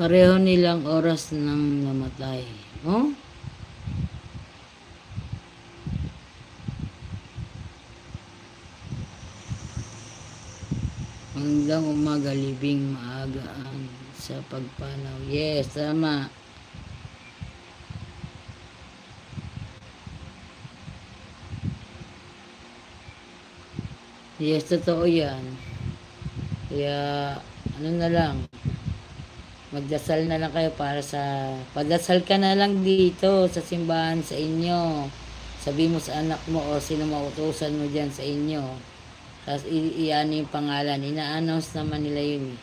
Pareho nilang oras nang namatay. Oh? Hanggang umaga, libing maagaan sa pagpanaw. Yes, tama. Yes, totoo yan. Kaya, ano na lang, magdasal na lang kayo para sa... Padasal ka na lang dito sa simbahan sa inyo. Sabi mo sa anak mo o sino mautusan mo dyan sa inyo. Tapos iyan yung pangalan. Ina-announce naman nila yun.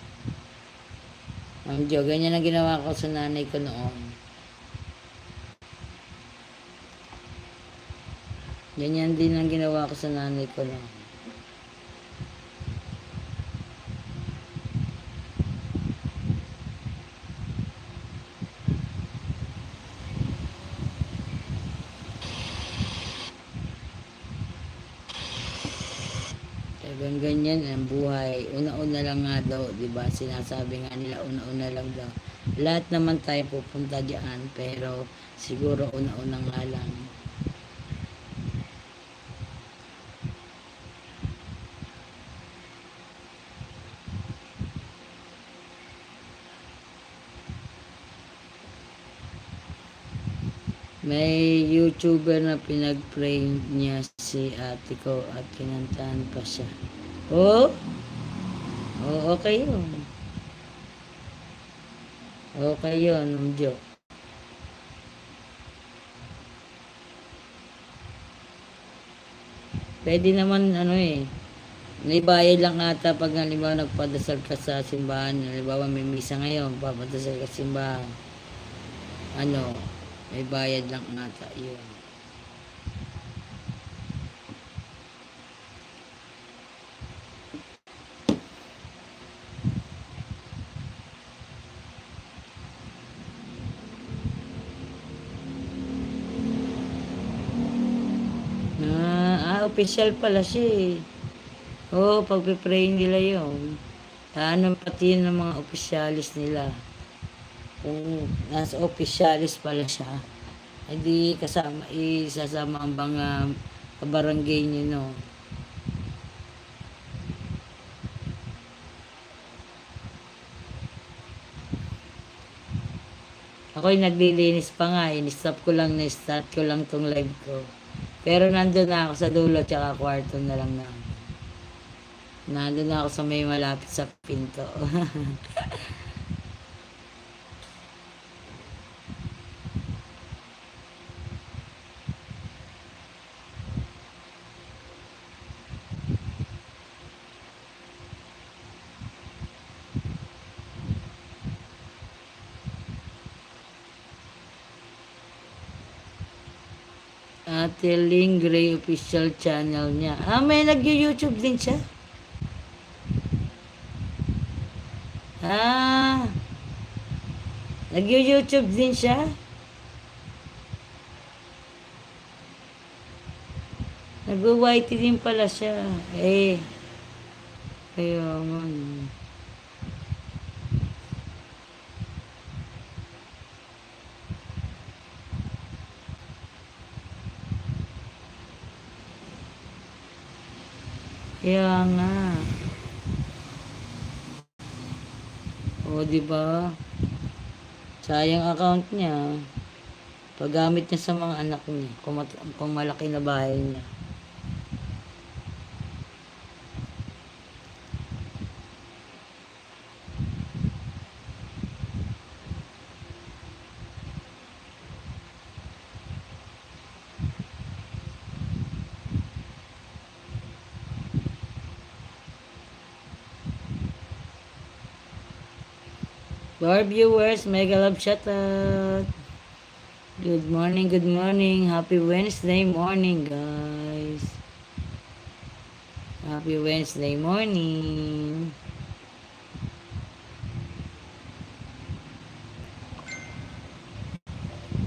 Ma'am Jo, ganyan ang ginawa ko sa nanay ko noon. Ganyan din ang ginawa ko sa nanay ko noon. Talagang ganyan ang buhay. Una-una lang nga daw, di ba? Sinasabi nga nila, una-una lang daw. Lahat naman tayo pupunta diyan, pero siguro una-una nga lang. May YouTuber na pinag-pray niya si ate ko at kinantahan pa siya. Oh? Oh, okay yun. Okay yun, Ma'am Jo. Pwede naman, ano eh, may bayad lang ata pag halimbawa nagpadasal ka sa simbahan. Halimbawa may misa ngayon, papadasal ka sa simbahan. Ano, may bayad lang ata yun. Official pala siya eh. Oo, pagpipray nila yun. Ano pati yun ng mga opisyalis nila. Kung nasa opisyalis pala siya, hindi kasama, isasama ang mga kabarangay niyo, no. Ako'y naglilinis pa nga eh. Start ko lang tong live ko. Pero nandun na ako sa dulo tsaka kwarto na lang na. Nandun na ako sa may malapit sa pinto. Ate Ling Gray official channel niya. May nag-YouTube din siya? Nag-YouTube din siya? Nag-YT din pala siya. Kaya nga. Kaya nga. O, diba? Sayang account niya. Paggamit niya sa mga anak niya. Kung malaki na bahay niya. For viewers, mega love shoutout. Good morning, good morning. Happy Wednesday morning, guys. Happy Wednesday morning.